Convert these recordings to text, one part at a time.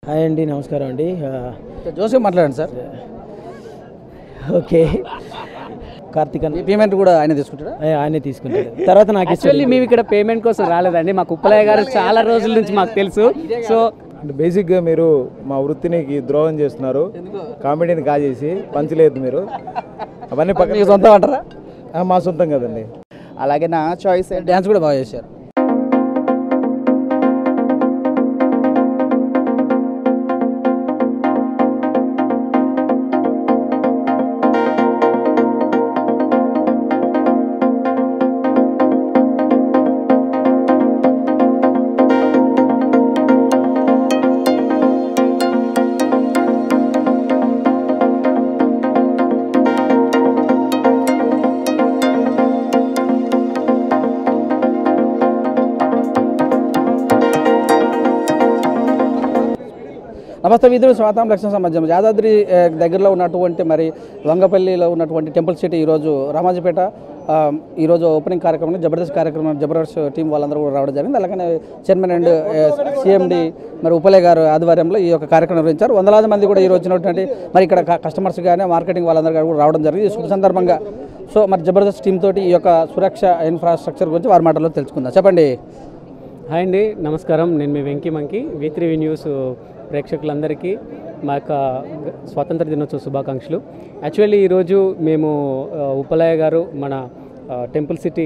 Hi అండి, నమస్కారం అండి. జోసెఫ్ మాట్లాడండి సార్. ఓకే, కార్తీక్ అన్న పేమెంట్ కూడా ఆయన తీసుకుంటారా? ఆయనే తీసుకుంటాడు. తర్వాత నాకు యాక్చువల్లీ మేము ఇక్కడ పేమెంట్ కోసం రాలేదండి. మాకు ఉప్పలయ్య గారు చాలా రోజుల నుంచి మాకు తెలుసు. సో అంటే బేసిక్గా మీరు మా వృత్తిని ద్రోహం చేస్తున్నారు. కామెడీని కాజేసి పంచలేదు మీరు. అవన్నీ పక్కన సొంతం అంటారా? మా సొంతం కదండి. అలాగే నా చాయిస్ డ్యాన్స్ కూడా బాగా చేశారు. నమస్తే విధులు స్వాతం లక్ష్మణ సమాజం. యాదాద్రి దగ్గరలో ఉన్నటువంటి మరి వంగపల్లిలో ఉన్నటువంటి టెంపుల్ సిటీ ఈరోజు రామాజీపేట ఈరోజు ఓపెనింగ్ కార్యక్రమం, జబర్దస్త్ కార్యక్రమం, జబర్దస్త్ టీం వాళ్ళందరూ కూడా రావడం జరిగింది. అలాగే చైర్మన్ అండ్ సిఎండి మరి ఉప్పలయ్య గారు ఆధ్వర్యంలో ఈ యొక్క కార్యక్రమం నిర్వహించారు. వందలాది మంది కూడా ఈరోజు వచ్చినటువంటి మరి ఇక్కడ కస్టమర్స్ కానీ మార్కెటింగ్ వాళ్ళందరూ కూడా రావడం జరిగింది. ఈ శుభ సందర్భంగా సో మరి జబర్దస్త్ టీం తోటి ఈ యొక్క సురక్ష ఇన్ఫ్రాస్ట్రక్చర్ గురించి వారి మాటల్లో తెలుసుకుందాం. చెప్పండి. హాయ్ అండి, నమస్కారం. నేను మీ వెంకీ మంకి. V3 న్యూస్ ప్రేక్షకులందరికీ మా యొక్క స్వాతంత్ర దినోత్సవ శుభాకాంక్షలు. యాక్చువల్లీ ఈరోజు మేము ఉప్పలయ్య గారు మన temple city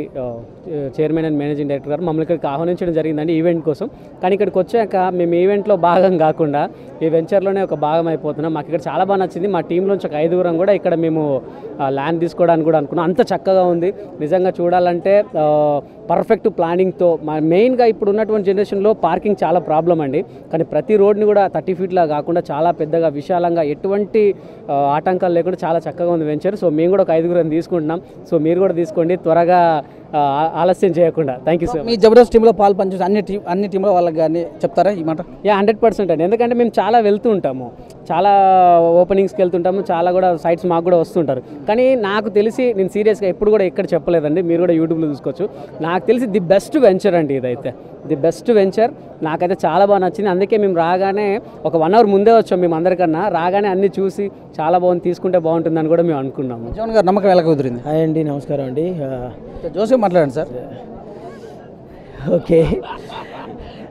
chairman and managing director గారు మమ్మల్ని ఇక్కడికి ఆహ్వానించడం జరిగిందండి ఈవెంట్ కోసం. కానీ ఇక్కడికి వచ్చాక మేము ఈవెంట్లో భాగం కాకుండా ఈ వెంచర్లోనే ఒక భాగం అయిపోతున్నాం. మాకు ఇక్కడ చాలా బాగా నచ్చింది. మా టీంలోంచి ఒక 5 కూడా ఇక్కడ మేము ల్యాండ్ తీసుకోవడానికి కూడా అనుకున్నాం. అంత చక్కగా ఉంది నిజంగా చూడాలంటే. పర్ఫెక్ట్ ప్లానింగ్తో మెయిన్గా ఇప్పుడు ఉన్నటువంటి జనరేషన్లో పార్కింగ్ చాలా ప్రాబ్లం అండి. కానీ ప్రతి రోడ్ని కూడా 30 ఫీట్లా కాకుండా చాలా పెద్దగా విశాలంగా ఎటువంటి ఆటంకాలు లేకుండా చాలా చక్కగా ఉంది వెంచర్. సో మేము కూడా ఒక 5 తీసుకుంటున్నాం. సో మీరు కూడా తీసుకోండి త్వరగా, ఆలస్యం చేయకుండా. Thank you sir. మీ జబర్దస్త్ టీంలో పాలు పంచే అన్ని టీంల వాళ్ళకి కానీ చెప్తారా ఈ మాట? 100% అండి. ఎందుకంటే మేము చాలా వెళ్తూ ఉంటాము, చాలా ఓపెనింగ్స్కి వెళ్తుంటాము, చాలా కూడా సైట్స్ మాకు కూడా వస్తుంటారు. కానీ నాకు తెలిసి నేను సీరియస్గా ఎప్పుడు కూడా ఎక్కడ చెప్పలేదండి, మీరు కూడా యూట్యూబ్లో చూసుకోవచ్చు. నాకు తెలిసి ది బెస్ట్ వెంచర్ అండి ఇదైతే. ది బెస్ట్ వెంచర్ నాకైతే చాలా బాగా నచ్చింది. అందుకే మేము రాగానే ఒక 1 అవర్ ముందే వచ్చాం. మేము అందరికన్నా రాగానే అన్నీ చూసి చాలా బాగుంది, తీసుకుంటే బాగుంటుందని కూడా మేము అనుకున్నాము. జగన్ గారు నమ్మకం ఎలా కుదిరింది? హాయ్ అండి, నమస్కారం అండి. జోసెఫ్ మాట్లాడండి sir. Okay,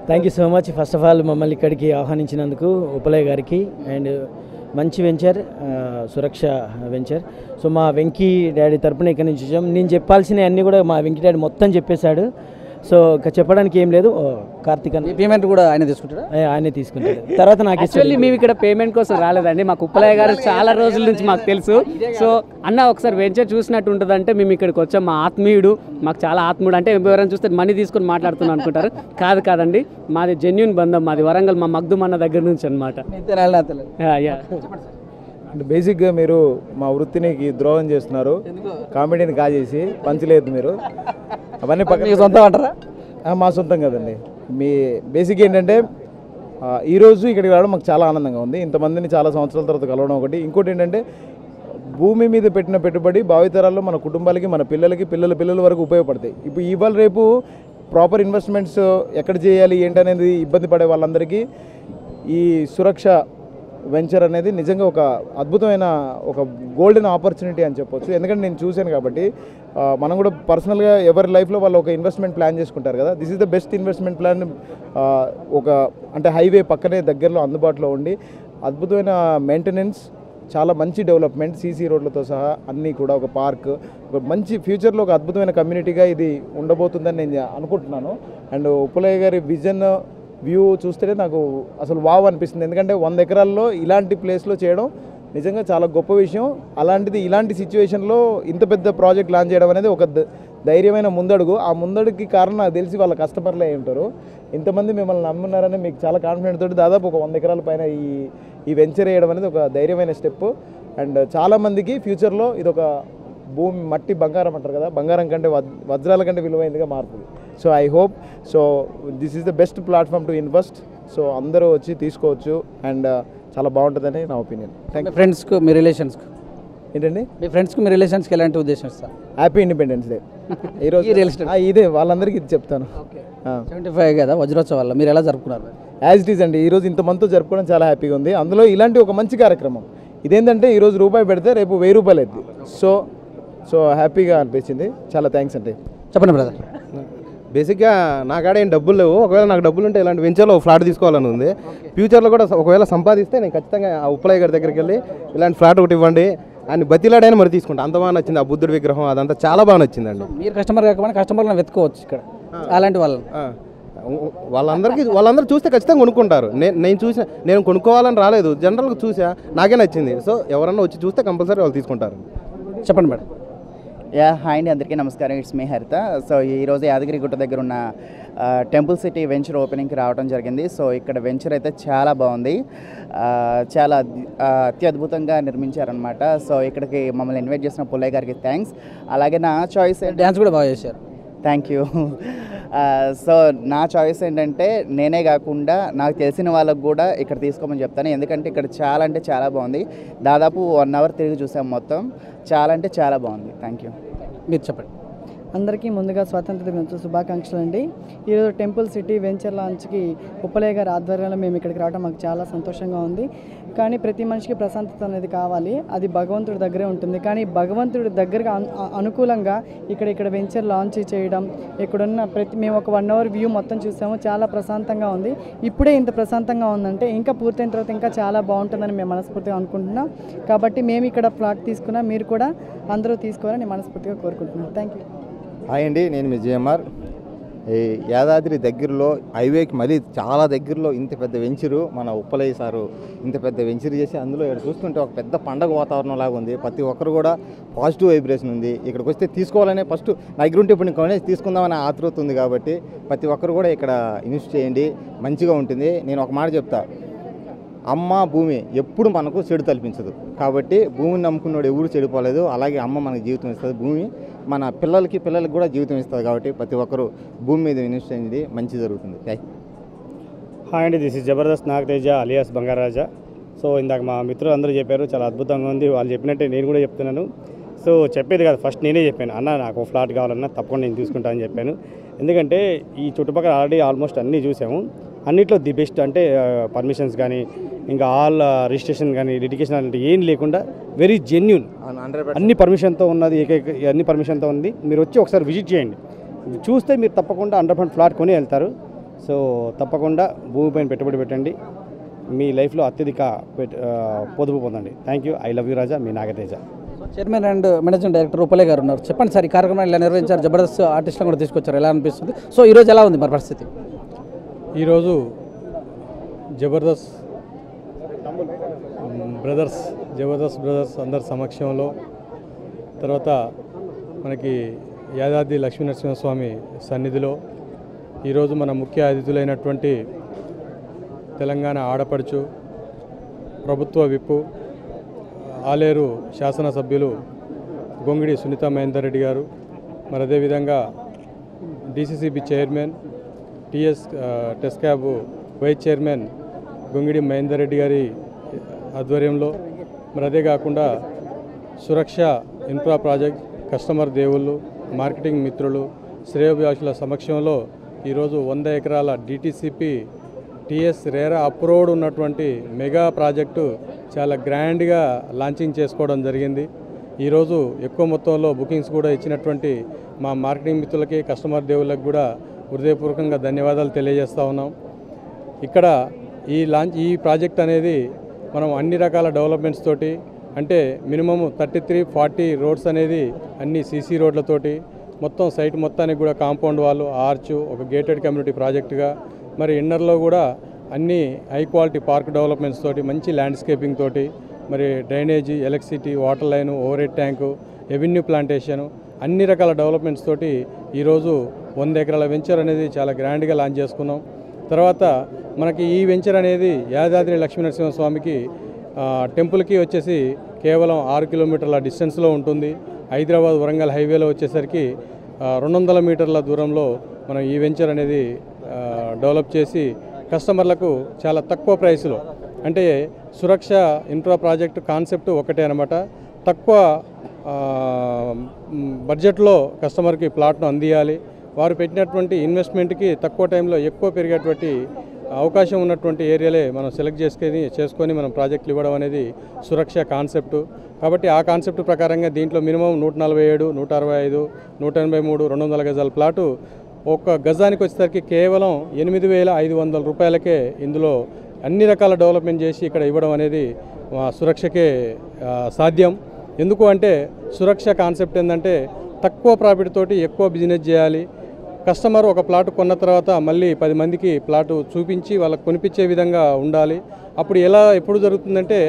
thank you so much. First of all మమ్మల్ని ఇక్కడికి ఆహ్వానించినందుకు ఉప్పలయ్య గారికి. అండ్ మంచి వెంచర్, సురక్ష వెంచర్. సో మా వెంకీ డాడీ తరపున ఇక్కడి నుంచి వచ్చాం. నేను చెప్పాల్సినవి అన్నీ కూడా మా వెంకీ డాడీ మొత్తం చెప్పేశాడు. సో ఇంకా చెప్పడానికి ఏం లేదు. కార్తీక్ అన్న పేమెంట్ కూడా ఆయన తీసుకుంటారా? ఆయనే తీసుకుంటాడు. తర్వాత నాకు యాక్చువల్లీ మేము ఇక్కడ పేమెంట్ కోసం రాలేదండి. మాకు ఉప్పలయ్య గారు చాలా రోజుల నుంచి మాకు తెలుసు. సో అన్న ఒకసారి వెంచర్ చూసినట్టు ఉంటుందంటే మేము ఇక్కడికి వచ్చాం. మా ఆత్మీయుడు, మాకు చాలా ఆత్మీయుడు. అంటే ఎవరైనా చూస్తే మనీ తీసుకొని మాట్లాడుతున్నాం అనుకుంటారు. కాదండి, మాది జెన్యూన్ బంధం. మాది వరంగల్, మా మగ్దుమ్ అన్న దగ్గర నుంచి అనమాట. అంటే బేసిక్గా మీరు మా వృత్తిని ద్రోహం చేస్తున్నారు. కామెడీని కాజేసి పంచలేదు మీరు. అవన్నీ పక్కన సొంతం అంటారా? మా సొంతం కదండి. మీ బేసిక్ ఏంటంటే ఈరోజు ఇక్కడికి రావడం మాకు చాలా ఆనందంగా ఉంది. ఇంతమందిని చాలా సంవత్సరాల తర్వాత కలవడం ఒకటి. ఇంకోటి ఏంటంటే భూమి మీద పెట్టిన పెట్టుబడి భావితరాల్లో మన కుటుంబాలకి, మన పిల్లలకి, పిల్లల వరకు ఉపయోగపడతాయి. ఇప్పుడు ఇవాళ రేపు ప్రాపర్ ఇన్వెస్ట్మెంట్స్ ఎక్కడ చేయాలి ఏంటనేది ఇబ్బంది పడే వాళ్ళందరికీ ఈ సురక్ష వెంచర్ అనేది నిజంగా ఒక అద్భుతమైన ఒక గోల్డెన్ ఆపర్చునిటీ అని చెప్పొచ్చు. ఎందుకంటే నేను చూశాను కాబట్టి. మనం కూడా పర్సనల్గా ఎవరి లైఫ్లో వాళ్ళు ఒక ఇన్వెస్ట్మెంట్ ప్లాన్ చేసుకుంటారు కదా. This is the best investment plan. ఒక అంటే హైవే పక్కనే దగ్గరలో అందుబాటులో ఉండి అద్భుతమైన మెయింటెనెన్స్, చాలా మంచి డెవలప్మెంట్, సీసీ రోడ్లతో సహా అన్నీ కూడా, ఒక పార్క్, ఒక మంచి ఫ్యూచర్లో ఒక అద్భుతమైన కమ్యూనిటీగా ఇది ఉండబోతుందని నేను అనుకుంటున్నాను. అండ్ ఉప్పలయ్య గారి విజన్ వ్యూ చూస్తేనే నాకు అసలు వావ్ అనిపిస్తుంది. ఎందుకంటే 100 ఎకరాల్లో ఇలాంటి ప్లేస్లో చేయడం నిజంగా చాలా గొప్ప విషయం. అలాంటిది ఇలాంటి సిచ్యువేషన్లో ఇంత పెద్ద ప్రాజెక్ట్ లాంచ్ చేయడం అనేది ఒక ధైర్యమైన ముందడుగు. ఆ ముందడుగుకి కారణం నాకు తెలిసి వాళ్ళ కష్టపడలే ఉంటారు. ఇంతమంది మిమ్మల్ని నమ్మున్నారని మీకు చాలా కాన్ఫిడెంట్ తోటి దాదాపు ఒక 100 ఎకరాల పైన ఈ వెంచర్ వేయడం అనేది ఒక ధైర్యమైన స్టెప్. అండ్ చాలామందికి ఫ్యూచర్లో ఇది ఒక భూమి, మట్టి బంగారం అంటారు కదా, బంగారం కంటే వజ్రాల కంటే విలువైనదిగా మారుతుంది. So I hope so this is the best platform to invest. So అందరూ వచ్చి తీసుకోవచ్చు అండ్ చాలా బాగుంటుందని నా ఒపీనియన్. Thank you. ఫ్రెండ్స్కు, మీ రిలేషన్స్కు ఏంటండి మీ ఫ్రెండ్స్కి మీ రిలేషన్స్కి ఎలాంటి ఉద్దేశం ఇస్తారు? హ్యాపీ ఇండిపెండెన్స్ డే ఈరోజు ఈ రియల్ ఎస్టేట్ ఇదే వాళ్ళందరికీ ఇది చెప్తాను 75 కదా వజ్రోత్సవాల్లో మీరు ఎలా జరుపుకున్నారు? యాజ్ ఇట్ ఈజ్ అండి. ఈరోజు ఇంతమందితో జరుపుకోవడం చాలా హ్యాపీగా ఉంది. అందులో ఇలాంటి ఒక మంచి కార్యక్రమం ఇదేంటంటే ఈరోజు రూపాయి పెడితే రేపు 1000 రూపాయలు అవుతుంది. సో హ్యాపీగా అనిపించింది. చాలా థ్యాంక్స్ అండి. చెప్పండి బ్రదర్. బేసిక్గా నా కాడ ఏం డబ్బులు లేవు. ఒకవేళ నాకు డబ్బులు ఉంటే ఇలాంటి వెంచర్లో ఫ్లాట్ తీసుకోవాలని ఉంది. ఫ్యూచర్లో కూడా ఒకవేళ సంపాదిస్తే నేను ఖచ్చితంగా ఆ ఉప్పలయ్య గారి దగ్గరికి వెళ్ళి ఇలాంటి ఫ్లాట్ ఒకటి ఇవ్వండి అని బతిలాడైనా మరి తీసుకుంటా. అంత బాగా నచ్చింది ఆ బుద్ధుడి విగ్రహం, అదంతా చాలా బాగా నచ్చిందండి. మీరు కస్టమర్ కాకపోయినా కస్టమర్లను వెతుకోవచ్చు ఇక్కడ అలాంటి వాళ్ళని. వాళ్ళందరూ చూస్తే ఖచ్చితంగా కొనుక్కుంటారు. నేను కొనుక్కోవాలని రాలేదు, జనరల్గా చూసా, నాకే నచ్చింది. సో ఎవరన్నా వచ్చి చూస్తే కంపల్సరీ వాళ్ళు తీసుకుంటారు. చెప్పండి మేడం. హాయ్ అండి, అందరికీ నమస్కారం. ఇట్స్ మీ హరిత. సో ఈరోజు యాదగిరిగుట్ట దగ్గర ఉన్న టెంపుల్ సిటీ వెంచర్ ఓపెనింగ్కి రావడం జరిగింది. సో ఇక్కడ వెంచర్ అయితే చాలా బాగుంది, చాలా అత్యద్భుతంగా నిర్మించారనమాట. సో ఇక్కడికి మమ్మల్ని ఇన్వైట్ చేసిన పుల్లయ్య గారికి థ్యాంక్స్. అలాగే నా చాయిస్ డ్యాన్స్ కూడా బాగా చేశారు. Thank you. సో నా చాయిస్ ఏంటంటే నేనే కాకుండా నాకు తెలిసిన వాళ్ళకు కూడా ఇక్కడ తీసుకోమని చెప్తాను. ఎందుకంటే ఇక్కడ చాలా అంటే చాలా బాగుంది. దాదాపు 1 అవర్ తిరిగి చూసాం మొత్తం. చాలా అంటే చాలా బాగుంది. Thank you. మీరు చెప్పండి. అందరికీ ముందుగా స్వాతంత్ర దినోత్సవ శుభాకాంక్షలు అండి. ఈరోజు టెంపుల్ సిటీ వెంచర్ లాంచ్కి ఉప్పలయ్య గారి ఆధ్వర్యంలో మేము ఇక్కడికి రావడం మాకు చాలా సంతోషంగా ఉంది. కానీ ప్రతి మనిషికి ప్రశాంతత అనేది కావాలి, అది భగవంతుడి దగ్గరే ఉంటుంది. కానీ భగవంతుడి దగ్గరగా అనుకూలంగా ఇక్కడ వెంచర్ లాంచ్ చేయడం, ఇక్కడున్న మేము ఒక 1 అవర్ వ్యూ మొత్తం చూసాము. చాలా ప్రశాంతంగా ఉంది. ఇప్పుడే ఇంత ప్రశాంతంగా ఉందంటే ఇంకా పూర్తయిన తర్వాత ఇంకా చాలా బాగుంటుందని మేము మనస్ఫూర్తిగా అనుకుంటున్నాం. కాబట్టి మేము ఇక్కడ ఫ్లాట్ తీసుకున్నా, మీరు కూడా అందరూ తీసుకోవాలని మనస్ఫూర్తిగా కోరుకుంటున్నాం. Thank you. హాయ్ అండి, నేను మీ జేఎంఆర్. ఈ యాదాద్రి దగ్గరలో హైవేకి మరీ చాలా దగ్గరలో ఇంత పెద్ద వెంచరు మన ఉప్పలయ్య సారు ఇంత పెద్ద వెంచర్ చేసి అందులో ఇక్కడ చూస్తుంటే ఒక పెద్ద పండగ వాతావరణం లాగా ఉంది. ప్రతి ఒక్కరు కూడా పాజిటివ్ వైబ్రేషన్ ఉంది. ఇక్కడికి వస్తే తీసుకోవాలనే ఫస్ట్ నా దగ్గర ఉంటే ఇప్పుడు కొనేసి తీసుకుందామని ఆతృత ఉంది. కాబట్టి ప్రతి ఒక్కరు కూడా ఇక్కడ ఇన్వెస్ట్ చేయండి, మంచిగా ఉంటుంది. నేను ఒక మాట చెప్తా, అమ్మ భూమి ఎప్పుడు మనకు చెడు తలపించదు. కాబట్టి భూమిని నమ్ముకున్నాడు ఎవరు చెడిపోలేదు. అలాగే అమ్మ మనకు జీవితం ఇస్తుంది, భూమి మన పిల్లలకి కూడా జీవితం ఇస్తుంది. కాబట్టి ప్రతి ఒక్కరూ భూమి మీద ఇన్వెస్ట్ అనేది మంచి జరుగుతుంది. హాయ్ అండి, this is Jabardasth Nagateja alias Bangaraja. So ఇందాక మా మిత్రులు అందరూ చెప్పారు, చాలా అద్భుతంగా ఉంది. వాళ్ళు చెప్పినట్టే నేను కూడా చెప్తున్నాను. సో చెప్పేది కాదు, ఫస్ట్ నేనే చెప్పాను, అన్న నాకు ఫ్లాట్ కావాలన్నా తప్పకుండా నేను తీసుకుంటానని చెప్పాను. ఎందుకంటే ఈ చుట్టుపక్కల ఆల్రెడీ ఆల్మోస్ట్ అన్నీ చూసాము. అన్నిట్లో ది బెస్ట్ అంటే పర్మిషన్స్ కానీ ఇంకా ఆల్ రిజిస్ట్రేషన్ కానీ లిటిగేషన్ అంటే ఏం లేకుండా వెరీ జెన్యూన్, అన్ని పర్మిషన్తో ఉన్నది, అన్ని పర్మిషన్తో ఉంది. మీరు వచ్చి ఒకసారి విజిట్ చేయండి, చూస్తే మీరు తప్పకుండా 100% ఫ్లాట్ కొని వెళ్తారు. సో తప్పకుండా భూమిపైన పెట్టుబడి పెట్టండి, మీ లైఫ్లో అత్యధిక పొదుపు పొందండి. Thank you. I love you Raja, me Nagateja. Chairman and managing director Uppalaiah గారు ఉన్నారు. చెప్పండి సార్, ఈ కార్యక్రమాన్ని ఇలా నిర్వహించారు, జబర్దస్త్ ఆర్టిస్టులను కూడా తీసుకొచ్చారు, ఎలా అనిపిస్తుంది? సో ఈరోజు ఎలా ఉంది మరి పరిస్థితి? ఈరోజు జబర్దస్త్ బ్రదర్స్ అందరి సమక్షంలో, తర్వాత మనకి యాదాద్రి లక్ష్మీనరసింహస్వామి సన్నిధిలో ఈరోజు మన ముఖ్య అతిథులైనటువంటి తెలంగాణ ఆడపడుచు, ప్రభుత్వ విప్పు, ఆలేరు శాసనసభ్యులు గొంగిడి సునీత మహేందర్ రెడ్డి గారు, మరి అదేవిధంగా DCCB chairman, TESCAB vice chairman Gongidi Mahender Reddy గారి ఆధ్వర్యంలో, మరి అదే కాకుండా సురక్ష ఇన్ఫ్రా ప్రాజెక్ట్, కస్టమర్ దేవుళ్ళు, మార్కెటింగ్ మిత్రులు, శ్రేయోభిలాషుల సమక్షంలో ఈరోజు 100 ఎకరాల డిటిసిపి టిఎస్ రేరా అప్రూవ్డ్ ఉన్నటువంటి మెగా ప్రాజెక్టు చాలా గ్రాండ్గా లాంచింగ్ చేసుకోవడం జరిగింది. ఈరోజు ఎక్కువ మొత్తంలో బుకింగ్స్ కూడా ఇచ్చినటువంటి మా మార్కెటింగ్ మిత్రులకి, కస్టమర్ దేవుళ్ళకి కూడా హృదయపూర్వకంగా ధన్యవాదాలు తెలియజేస్తూ ఉన్నాం. ఇక్కడ ఈ ప్రాజెక్ట్ అనేది మనం అన్ని రకాల డెవలప్మెంట్స్ తోటి, అంటే మినిమమ్ 33-40 రోడ్స్ అనేది అన్ని సీసీ రోడ్లతోటి, మొత్తం సైట్ మొత్తానికి కూడా కాంపౌండ్ వాళ్ళు, ఆర్చ్, ఒక గేటెడ్ కమ్యూనిటీ ప్రాజెక్టుగా, మరి ఇన్నర్లో కూడా అన్ని హై క్వాలిటీ పార్క్ డెవలప్మెంట్స్ తోటి, మంచి ల్యాండ్స్కేపింగ్ తోటి, మరి drainage, electricity, water line, over head tank, revenue plantation, అన్ని రకాల డెవలప్మెంట్స్ తోటి ఈరోజు 100 ఎకరాల వెంచర్ అనేది చాలా గ్రాండ్గా లాంచ్ చేసుకున్నాం. తర్వాత మనకి ఈ వెంచర్ అనేది యాదాద్రి లక్ష్మీనరసింహస్వామికి టెంపుల్కి వచ్చేసి కేవలం 6 కిలోమీటర్ల డిస్టెన్స్లో ఉంటుంది. హైదరాబాద్ వరంగల్ హైవేలో వచ్చేసరికి 200 మీటర్ల దూరంలో మనం ఈ వెంచర్ అనేది డెవలప్ చేసి కస్టమర్లకు చాలా తక్కువ ప్రైస్లో, అంటే సురక్ష ఇన్ఫ్రా ప్రాజెక్టు కాన్సెప్ట్ ఒకటే అనమాట. తక్కువ బడ్జెట్లో కస్టమర్కి ప్లాట్ను అందియాలి, వారు పెట్టినటువంటి ఇన్వెస్ట్మెంట్కి తక్కువ టైంలో ఎక్కువ పెరిగేటువంటి అవకాశం ఉన్నటువంటి ఏరియాలే మనం సెలెక్ట్ చేసుకొని మనం ప్రాజెక్టులు ఇవ్వడం అనేది సురక్ష కాన్సెప్టు. కాబట్టి ఆ కాన్సెప్ట్ ప్రకారంగా దీంట్లో మినిమం 147, 165, 183, 200 గజాల ప్లాటు ఒక గజానికి వచ్చేసరికి కేవలం 8,500 రూపాయలకే ఇందులో అన్ని రకాల డెవలప్మెంట్ చేసి ఇక్కడ ఇవ్వడం అనేది సురక్షకే సాధ్యం. ఎందుకు అంటే సురక్ష కాన్సెప్ట్ ఏంటంటే తక్కువ ప్రాఫిట్ తోటి ఎక్కువ బిజినెస్ చేయాలి. కస్టమర్ ఒక ప్లాట్ కొన్న తర్వాత మళ్ళీ 10 మందికి ప్లాటు చూపించి వాళ్ళకు కొనిపించే విధంగా ఉండాలి. అప్పుడు ఎప్పుడు జరుగుతుందంటే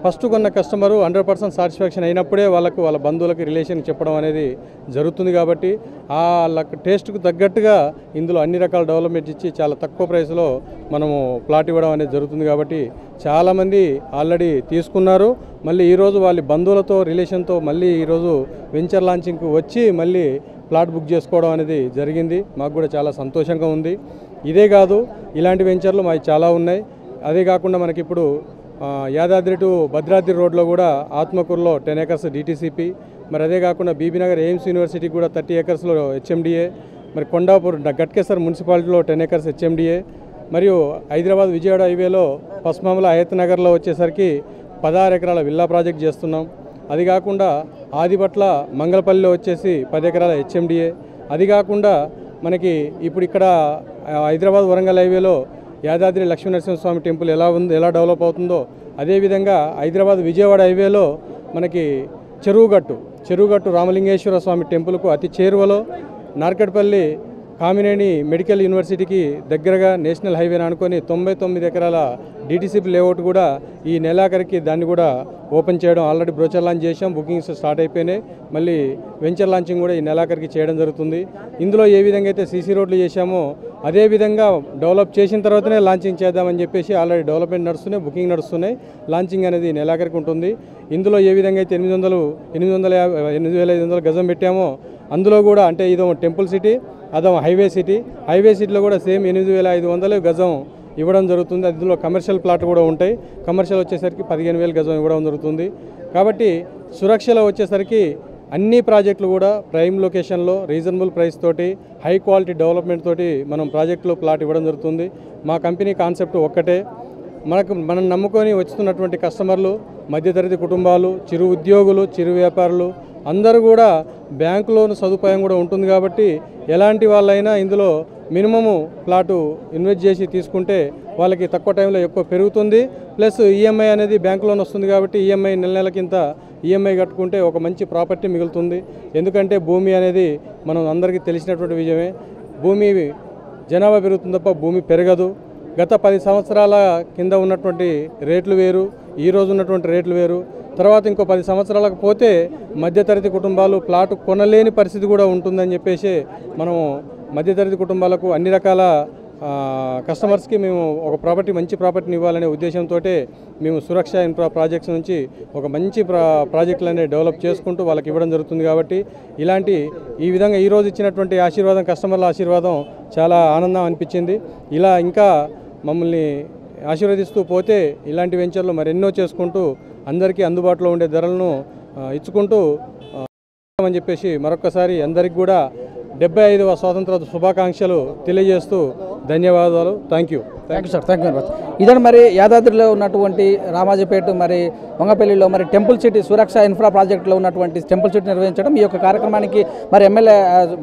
ఫస్ట్ కొన్న కస్టమరు 100% సాటిస్ఫాక్షన్ అయినప్పుడే వాళ్ళ బంధువులకి రిలేషన్ చెప్పడం అనేది జరుగుతుంది. కాబట్టి వాళ్ళ టేస్ట్కు తగ్గట్టుగా ఇందులో అన్ని రకాల డెవలప్మెంట్ ఇచ్చి చాలా తక్కువ ప్రైస్లో మనము ప్లాట్ ఇవ్వడం అనేది జరుగుతుంది. కాబట్టి చాలామంది ఆల్రెడీ తీసుకున్నారు. మళ్ళీ ఈరోజు వాళ్ళ బంధువులతో రిలేషన్తో మళ్ళీ ఈరోజు వెంచర్ లాంచింగ్కి వచ్చి మళ్ళీ ప్లాట్ బుక్ చేసుకోవడం అనేది జరిగింది. మాకు కూడా చాలా సంతోషంగా ఉంది. ఇదే కాదు, ఇలాంటి వెంచర్లు మాకు చాలా ఉన్నాయి. అదే కాకుండా మనకిప్పుడు యాదాద్రి టు భద్రాద్రి రోడ్లో కూడా ఆత్మకూరులో 10 acres DTCP, మరి అదే కాకుండా బీబీనగర్ ఎయిమ్స్ యూనివర్సిటీకి కూడా 30 acresలో HMDA, మరి కొండాపూర్ గట్కేసర్ మున్సిపాలిటీలో 10 acres HMDA, మరియు హైదరాబాద్ విజయవాడ హైవేలో పస్మామల హయత్ నగర్లో వచ్చేసరికి 16 ఎకరాల విల్లా ప్రాజెక్ట్ చేస్తున్నాం. అది కాకుండా ఆదిపట్ల మంగళపల్లిలో వచ్చేసి 10 ఎకరాల HMDA. అది కాకుండా మనకి ఇప్పుడు ఇక్కడ హైదరాబాద్ వరంగల్ హైవేలో యాదాద్రి లక్ష్మీనరసింహస్వామి టెంపుల్ ఎలా డెవలప్ అవుతుందో అదేవిధంగా హైదరాబాద్ విజయవాడ హైవేలో మనకి చెరువుగట్టు రామలింగేశ్వర స్వామి టెంపుల్కు అతి చేరువలో, నార్కట్పల్లి కామినేని మెడికల్ యూనివర్సిటీకి దగ్గరగా నేషనల్ హైవేని అనుకొని 99 ఎకరాల DTCP లేఅవుట్ కూడా ఈ నెలాఖరికి దాన్ని కూడా ఓపెన్ చేయడం, ఆల్రెడీ బ్రోచర్ లాంచ్ చేసాం, బుకింగ్స్ స్టార్ట్ అయిపోయినాయి. మళ్ళీ వెంచర్ లాంచింగ్ కూడా ఈ నెలాఖరికి చేయడం జరుగుతుంది. ఇందులో ఏ విధంగా అయితే CC రోడ్లు చేశామో అదే విధంగా డెవలప్ చేసిన తర్వాతనే లాంచింగ్ చేద్దామని చెప్పేసి ఆల్రెడీ డెవలప్మెంట్ నడుస్తున్నాయి, బుకింగ్ నడుస్తున్నాయి. లాంచింగ్ అనేది నెలాఖరికి ఉంటుంది. ఇందులో ఏ విధంగా అయితే 8,500 గజం పెట్టామో అందులో కూడా, అంటే ఇదో టెంపుల్ సిటీ, అదో హైవే సిటీలో కూడా సేమ్ 8,500 గజం ఇవ్వడం జరుగుతుంది. అందులో కమర్షియల్ ప్లాట్ కూడా ఉంటాయి. కమర్షియల్ వచ్చేసరికి 15,000 గజం ఇవ్వడం జరుగుతుంది. కాబట్టి సురక్షలో వచ్చేసరికి అన్ని ప్రాజెక్టులు కూడా ప్రైమ్ లొకేషన్లో రీజనబుల్ ప్రైస్ తోటి హై క్వాలిటీ డెవలప్మెంట్ తోటి మనం ప్రాజెక్టులో ప్లాట్ ఇవ్వడం జరుగుతుంది. మా కంపెనీ కాన్సెప్ట్ ఒక్కటే, మనం నమ్ముకొని వస్తున్నటువంటి కస్టమర్లు, మధ్యతరగతి కుటుంబాలు, చిరు ఉద్యోగులు, చిరు వ్యాపారులు అందరూ కూడా బ్యాంకు లోన్ సదుపాయం కూడా ఉంటుంది. కాబట్టి ఎలాంటి వాళ్ళైనా ఇందులో మినిమము ప్లాటు ఇన్వెస్ట్ చేసి తీసుకుంటే వాళ్ళకి తక్కువ టైంలో ఎక్కువ పెరుగుతుంది. ప్లస్ ఈఎంఐ అనేది బ్యాంకు లోన్ వస్తుంది. కాబట్టి ఈఎంఐ నెలకింత ఈఎంఐ కట్టుకుంటే ఒక మంచి ప్రాపర్టీ మిగులుతుంది. ఎందుకంటే భూమి అనేది మనం అందరికీ తెలిసినటువంటి విషయమే. భూమి జనాభా పెరుగుతుంది తప్ప భూమి పెరగదు. గత 10 సంవత్సరాల కింద ఉన్నటువంటి రేట్లు వేరు, ఈరోజు ఉన్నటువంటి రేట్లు వేరు. తర్వాత ఇంకో 10 సంవత్సరాలకు పోతే మధ్యతరగతి కుటుంబాలు ప్లాటు కొనలేని పరిస్థితి కూడా ఉంటుందని చెప్పేసి మనము మధ్యతరగతి కుటుంబాలకు అన్ని రకాల కస్టమర్స్కి మేము ఒక మంచి ప్రాపర్టీని ఇవ్వాలనే ఉద్దేశంతో మేము సురక్ష ఇన్ఫ్రా ప్రాజెక్ట్స్ నుంచి ఒక మంచి ప్రాజెక్టులు అనేవి డెవలప్ చేసుకుంటూ వాళ్ళకి ఇవ్వడం జరుగుతుంది. కాబట్టి ఈ విధంగా ఈరోజు ఇచ్చినటువంటి ఆశీర్వాదం, కస్టమర్ల ఆశీర్వాదం చాలా ఆనందం అనిపించింది. ఇలా ఇంకా మమ్మల్ని ఆశీర్వదిస్తూ పోతే ఇలాంటి వెంచర్లు మరెన్నో చేసుకుంటూ అందరికీ అందుబాటులో ఉండే ధరలను ఇచ్చుకుంటూ అని చెప్పేసి మరొకసారి అందరికి కూడా 75వ స్వాతంత్ర శుభాకాంక్షలు తెలియజేస్తూ ధన్యవాదాలు. Thank you sir. Thank you very much. ఇదని మరి యాదాద్రిలో ఉన్నటువంటి రామాజపేట, మరి వంగపల్లిలో మరి టెంపుల్ సిటీ సురక్ష ఇన్ఫ్రా ప్రాజెక్టులో ఉన్నటువంటి టెంపుల్ సిటీ నిర్వహించడం, ఈ యొక్క కార్యక్రమానికి మరి ఎమ్మెల్యే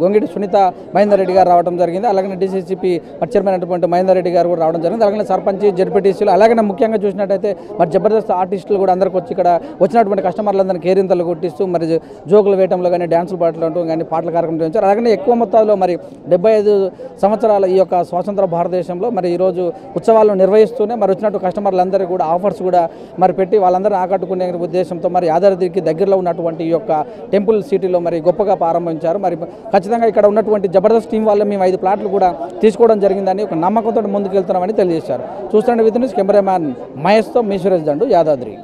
గొంగిడి సునీత మహేందర్ రెడ్డి గారు రావడం జరిగింది. అలాగే DCCP చైర్మన్ అయినటువంటి మహేందర్ రెడ్డి గారు కూడా రావడం జరిగింది. అలాగే సర్పంచ్, జడ్పీటీసీలు, అలాగే ముఖ్యంగా చూసినట్టయితే మరి జబర్దస్త్ ఆర్టిస్టులు కూడా అందరికి వచ్చి ఇక్కడ వచ్చినటువంటి కస్టమర్లందరినీ కేరింతలు కొట్టిస్తూ మరి జోకులు వేయడంలో కానీ, డ్యాన్సులు పాటలు కానీ పాటల కార్యక్రమం నిర్వహించారు. అలాగే ఎక్కువ మొత్తంలో మరి 75 సంవత్సరాల ఈ యొక్క స్వాతంత్ర భారతదేశంలో మరి ఈరోజు ఉత్సవాలను నిర్వహిస్తూనే మరి వచ్చినట్టు కస్టమర్లందరూ కూడా ఆఫర్స్ కూడా మరి పెట్టి వాళ్ళందరూ ఆకట్టుకునే ఉద్దేశంతో మరి యాదాద్రికి దగ్గరలో ఉన్నటువంటి ఈ యొక్క టెంపుల్ సిటీలో మరి గొప్పగా ప్రారంభించారు. మరి ఖచ్చితంగా ఇక్కడ ఉన్నటువంటి జబర్దస్త్ టీం వల్ల మేము 5 ప్లాట్లు కూడా తీసుకోవడం జరిగిందని ఒక నమ్మకంతో ముందుకు వెళ్తున్నామని తెలియజేశారు. చూస్తుండే with news cameraman మహేష్తో me Suresh Dandu, Yadadri.